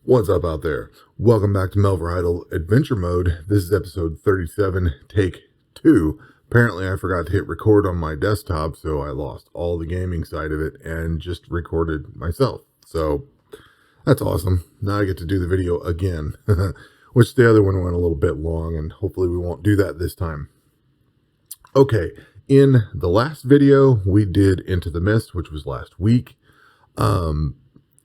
What's up out there? Welcome back to Melvor Idle Adventure Mode. This is episode 37, take 2. Apparently I forgot to hit record on my desktop, so I lost all the gaming side of it and just recorded myself. So that's awesome. Now I get to do the video again, which the other one went a little bit long, and hopefully we won't do that this time. Okay, in the last video, we did Into the Mist, which was last week.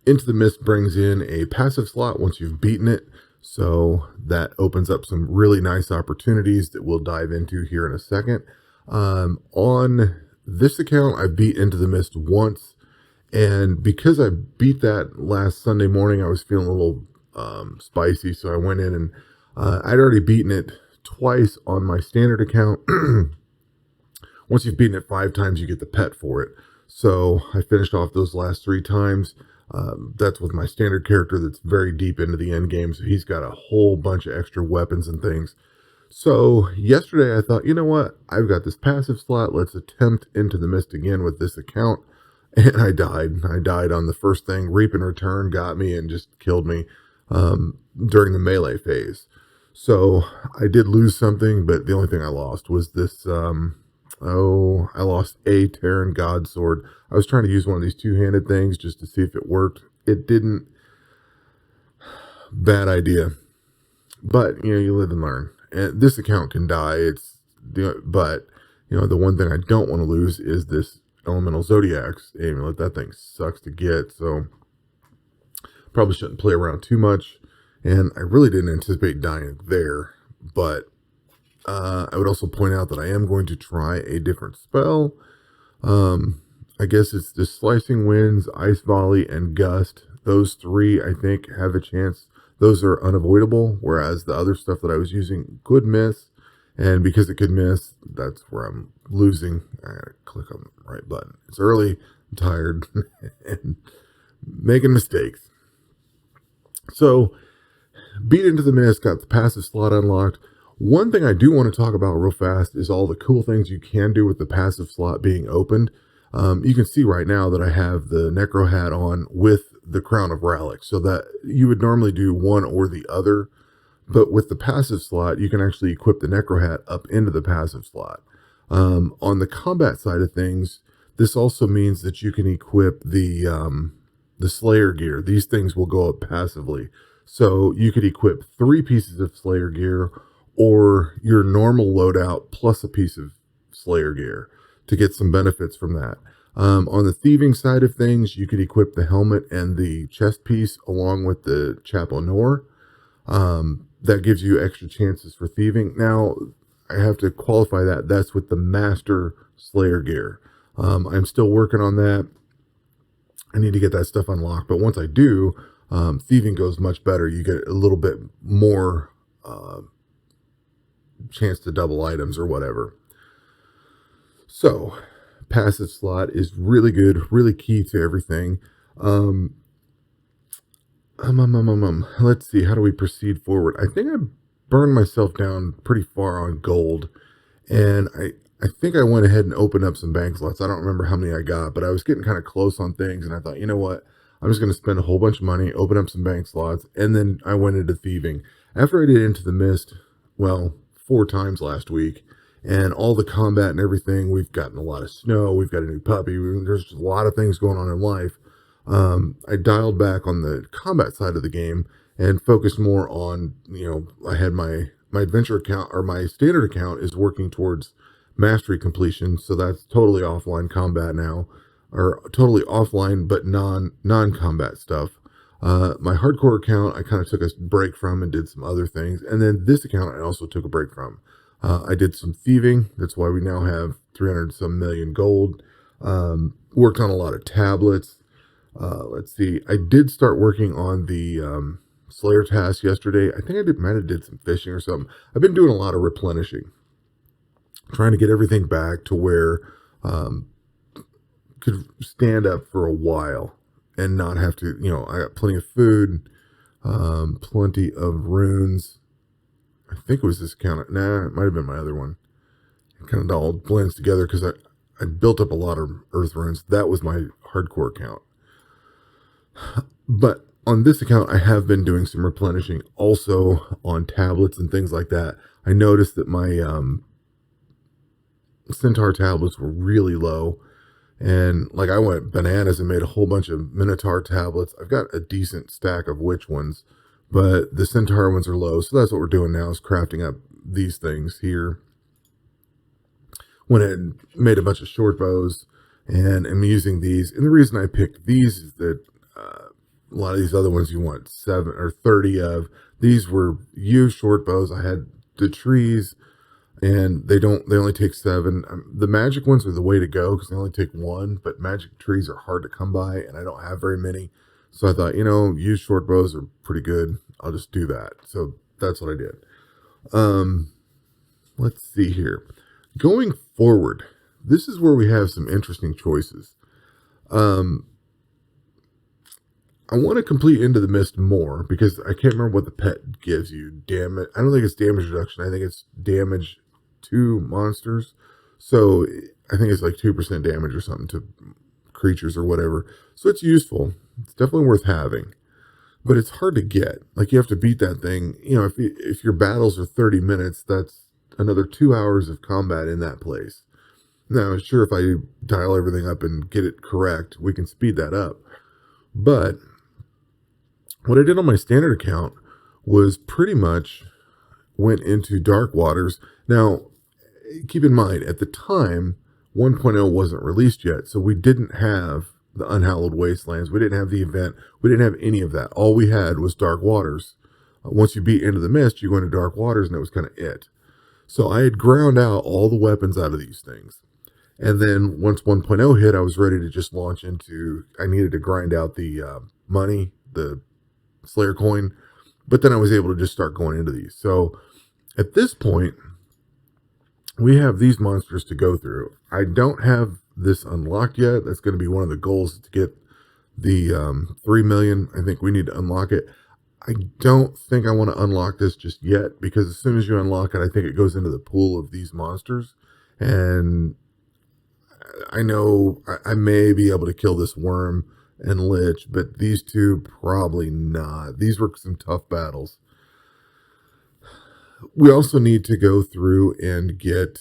Into the Mist brings in a passive slot once you've beaten it, so that opens up some really nice opportunities that we'll dive into here in a second. On this account, I beat Into the Mist once, and because I beat that last Sunday morning, I was feeling a little spicy, so I went in and I'd already beaten it twice on my standard account. Once you've beaten it 5 times, you get the pet for it. So I finished off those last 3 times. That's with my standard character that's very deep into the end game, so he's got a whole bunch of extra weapons and things. So yesterday I thought, you know what, I've got this passive slot, let's attempt Into the Mist again with this account, and I died on the first thing. Reap and Return got me and just killed me during the melee phase. So I did lose something, but the only thing I lost was this I lost a Terran God Sword. I was trying to use one of these two-handed things just to see if it worked. It didn't. Bad idea. But, you live and learn. And this account can die. But, the one thing I don't want to lose is this Elemental Zodiac's amulet. That thing sucks to get, so probably shouldn't play around too much. And I really didn't anticipate dying there, but I would also point out that I am going to try a different spell. I guess it's the Slicing Winds, Ice Volley, and Gust. Those 3, I think, have a chance. Those are unavoidable, whereas the other stuff that I was using could miss. And because it could miss, that's where I'm losing. I gotta click on the right button. It's early, I'm tired, and making mistakes. So, beat Into the Mist, got the passive slot unlocked. One thing I do want to talk about real fast is all the cool things you can do with the passive slot being opened. You can see right now that I have the Necro hat on with the Crown of Relic, so that you would normally do one or the other, but with the passive slot, you can actually equip the Necro hat up into the passive slot. On the combat side of things, this also means that you can equip the Slayer gear. These things will go up passively, so you could equip 3 pieces of Slayer gear or your normal loadout plus a piece of Slayer gear to get some benefits from that. On the thieving side of things, you could equip the helmet and the chest piece along with the Chapeau Noir. That gives you extra chances for thieving. Now, I have to qualify that. That's with the Master Slayer gear. I'm still working on that. I need to get that stuff unlocked. But once I do, thieving goes much better. You get a little bit more chance to double items or whatever. So passive slot is really good, really key to everything. Let's see, how do we proceed forward? I think I burned myself down pretty far on gold, and I think I went ahead and opened up some bank slots. I don't remember how many I got, but I was getting kind of close on things, and I thought, you know what, I'm just going to spend a whole bunch of money, open up some bank slots, and then I went into thieving. After I did Into the Mist, 4 times last week, and all the combat and everything, we've gotten a lot of snow, we've got a new puppy, there's just a lot of things going on in life. I dialed back on the combat side of the game and focused more on, I had my adventure account, or my standard account is working towards mastery completion, so that's totally offline combat now, or totally offline but non-combat stuff. My hardcore account, I kind of took a break from and did some other things. And then this account, I also took a break from. I did some thieving. That's why we now have 300 some million gold. Worked on a lot of tablets. Let's see. I did start working on the Slayer task yesterday. I think might have did some fishing or something. I've been doing a lot of replenishing. Trying to get everything back to where could stand up for a while. And not have to, I got plenty of food, plenty of runes. I think it was this account. Nah, it might have been my other one. It kind of all blends together because I built up a lot of earth runes. That was my hardcore account. But on this account, I have been doing some replenishing also on tablets and things like that. I noticed that my Centaur tablets were really low. And like I went bananas and made a whole bunch of Minotaur tablets. I've got a decent stack of witch ones, but the Centaur ones are low. So that's what we're doing now, is crafting up these things here. Went ahead and made a bunch of short bows, and I'm using these. And the reason I picked these is that a lot of these other ones you want 7 or 30 of. These were used short bows. I had the trees, and they only take 7. The magic ones are the way to go because they only take 1, but magic trees are hard to come by, and I don't have very many. So I thought, used short bows are pretty good. I'll just do that. So that's what I did. Let's see here. Going forward, this is where we have some interesting choices. I want to complete Into the Mist more because I can't remember what the pet gives you. Damage. I don't think it's damage reduction. I think it's damage to monsters. So I think it's like 2% damage or something to creatures or whatever. So it's useful. It's definitely worth having. But it's hard to get. Like, you have to beat that thing. If your battles are 30 minutes, that's another 2 hours of combat in that place. Now, sure, if I dial everything up and get it correct, we can speed that up. But what I did on my standard account was pretty much went into Dark Waters. Now, keep in mind, at the time, 1.0 wasn't released yet, so we didn't have the Unhallowed Wastelands. We didn't have the event. We didn't have any of that. All we had was Dark Waters. Once you beat Into the Mist, you go into Dark Waters, and that was kind of it. So I had ground out all the weapons out of these things. And then once 1.0 hit, I was ready to just launch into... I needed to grind out the money, the Slayer coin, but then I was able to just start going into these. So at this point, we have these monsters to go through. I don't have this unlocked yet. That's going to be one of the goals, to get the 3 million. I think we need to unlock it. I don't think I want to unlock this just yet, because as soon as you unlock it, I think it goes into the pool of these monsters. And I know I may be able to kill this worm and lich, but these two probably not. These were some tough battles. We also need to go through and get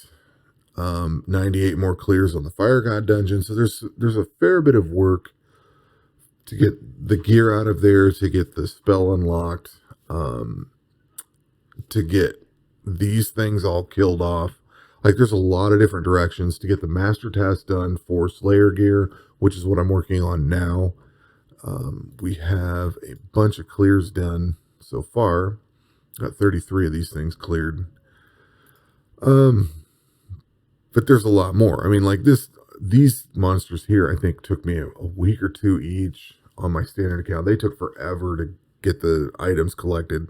98 more clears on the Fire God dungeon. So there's a fair bit of work to get the gear out of there, to get the spell unlocked, to get these things all killed off. Like, there's a lot of different directions to get the master task done for Slayer gear, which is what I'm working on now. We have a bunch of clears done so far. Got 33 of these things cleared. But there's a lot more. I mean, like these monsters here, I think took me a week or 2 each on my standard account. They took forever to get the items collected.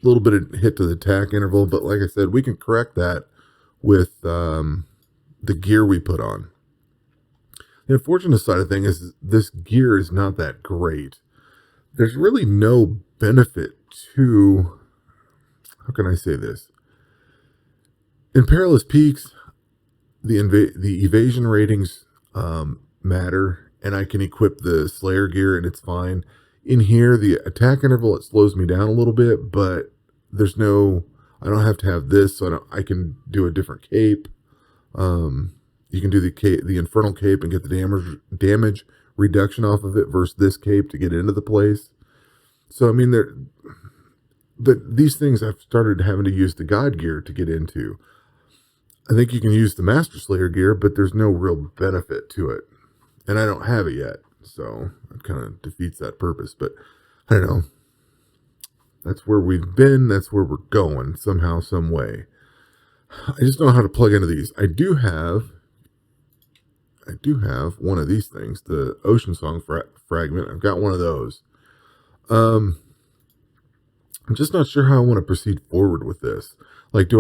Little bit of hit to the attack interval, but like I said, we can correct that with the gear we put on. The unfortunate side of thing is this gear is not that great. There's really no benefit to, how can I say this? In Perilous Peaks, the evasion ratings matter, and I can equip the Slayer gear and it's fine. In here, the attack interval, it slows me down a little bit, but there's no, I don't have to have this, so I can do a different cape. You can do the Infernal Cape and get the damage reduction off of it versus this cape to get into the place. So, I mean, these things I've started having to use the God gear to get into. I think you can use the Master Slayer gear, but there's no real benefit to it. And I don't have it yet, so it kind of defeats that purpose. But I don't know. That's where we've been. That's where we're going somehow, some way. I just don't know how to plug into these. I do have one of these things, the Ocean Song fragment. I've got one of those. I'm just not sure how I want to proceed forward with this. Like,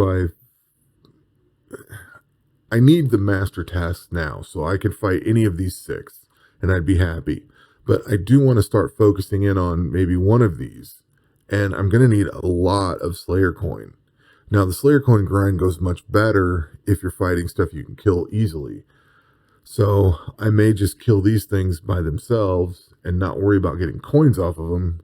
I need the master tasks now, so I could fight any of these 6, and I'd be happy. But I do want to start focusing in on maybe one of these, and I'm going to need a lot of Slayer coin. Now, the Slayer coin grind goes much better if you're fighting stuff you can kill easily. So I may just kill these things by themselves and not worry about getting coins off of them.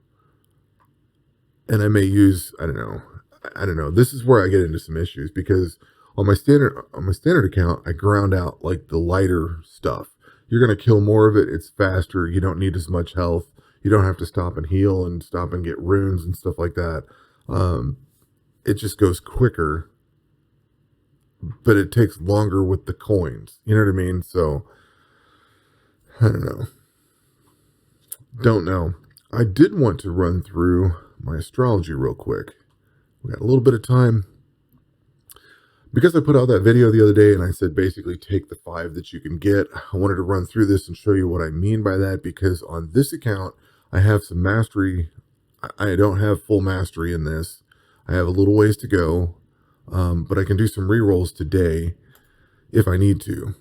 And I may use, I don't know. This is where I get into some issues, because on my standard account, I ground out like the lighter stuff. You're going to kill more of it. It's faster. You don't need as much health. You don't have to stop and heal and stop and get runes and stuff like that. It just goes quicker, but it takes longer with the coins. You know what I mean? So I don't know. I did want to run through my astrology real quick. We got a little bit of time, because I put out that video the other day and I said basically take the 5 that you can get. I wanted to run through this and show you what I mean by that, because on this account I have some mastery. I don't have full mastery in this. I have a little ways to go, but I can do some rerolls today if I need to.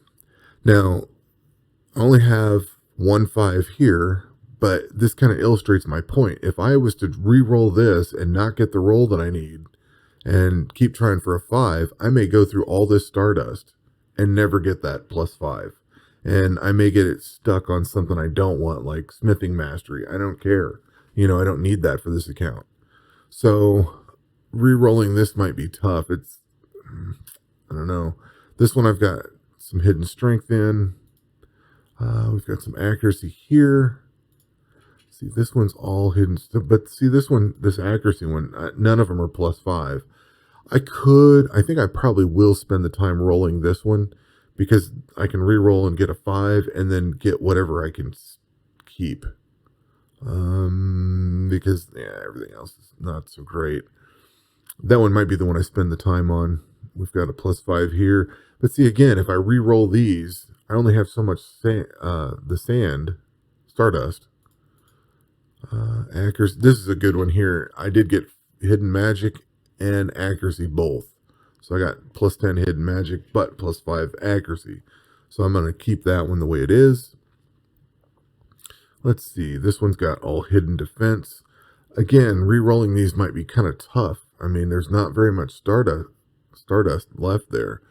Now, I only have 1 5 here, but this kind of illustrates my point. If I was to re-roll this and not get the roll that I need and keep trying for a 5, I may go through all this Stardust and never get that +5. And I may get it stuck on something I don't want, like Smithing Mastery. I don't care. I don't need that for this account. So re-rolling this might be tough. I don't know. This one I've got some hidden strength in. We've got some accuracy here. See, this one's all hidden, but see this one, this accuracy one, none of them are +5. I think I probably will spend the time rolling this one, because I can re-roll and get a 5 and then get whatever I can keep. Because everything else is not so great. That one might be the one I spend the time on. We've got a +5 here. But see, again, if I re-roll these, I only have so much Stardust. Accuracy. This is a good one here. I did get hidden magic and accuracy both. So I got +10 hidden magic, but +5 accuracy. So I'm going to keep that one the way it is. Let's see. This one's got all hidden defense. Again, re-rolling these might be kind of tough. I mean, there's not very much Stardust left there.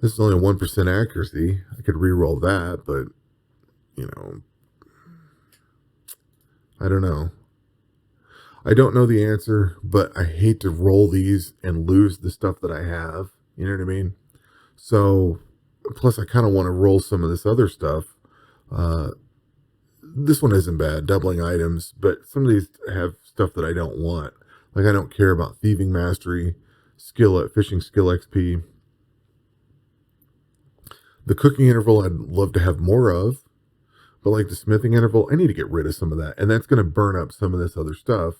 This is only a 1% accuracy. I could re-roll that, but, I don't know. I don't know the answer, but I hate to roll these and lose the stuff that I have. You know what I mean? So, plus I kind of want to roll some of this other stuff. This one isn't bad, doubling items, but some of these have stuff that I don't want. Like, I don't care about thieving mastery, fishing skill XP. The cooking interval I'd love to have more of. But like the smithing interval, I need to get rid of some of that. And that's going to burn up some of this other stuff.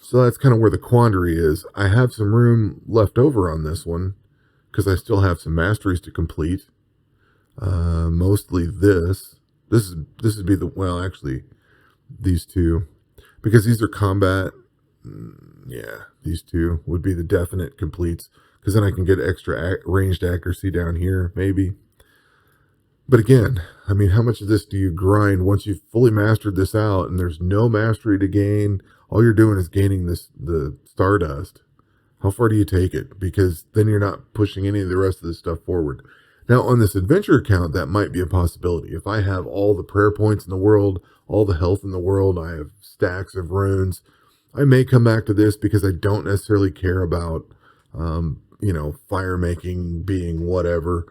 So that's kind of where the quandary is. I have some room left over on this one, because I still have some masteries to complete. Mostly this. This would be actually, these two. Because these are combat. Yeah, these two would be the definite completes. Because then I can get extra ranged accuracy down here, maybe. But again, I mean, how much of this do you grind once you've fully mastered this out and there's no mastery to gain? All you're doing is gaining the Stardust. How far do you take it? Because then you're not pushing any of the rest of this stuff forward. Now, on this adventure account, that might be a possibility. If I have all the prayer points in the world, all the health in the world, I have stacks of runes, I may come back to this, because I don't necessarily care about, fire making being whatever.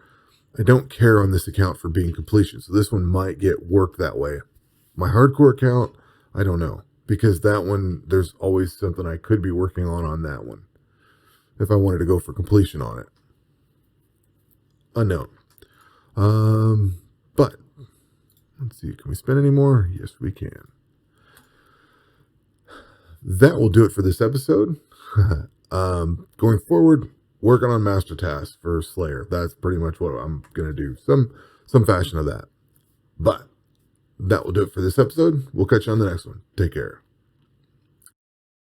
I don't care on this account for being completion. So this one might get work that way. My hardcore account, I don't know. Because that one, there's always something I could be working on that one. If I wanted to go for completion on it. Unknown. But, let's see. Can we spend any more? Yes, we can. That will do it for this episode. Going forward, working on master tasks for Slayer. That's pretty much what I'm going to do. Some fashion of that. But that will do it for this episode. We'll catch you on the next one. Take care.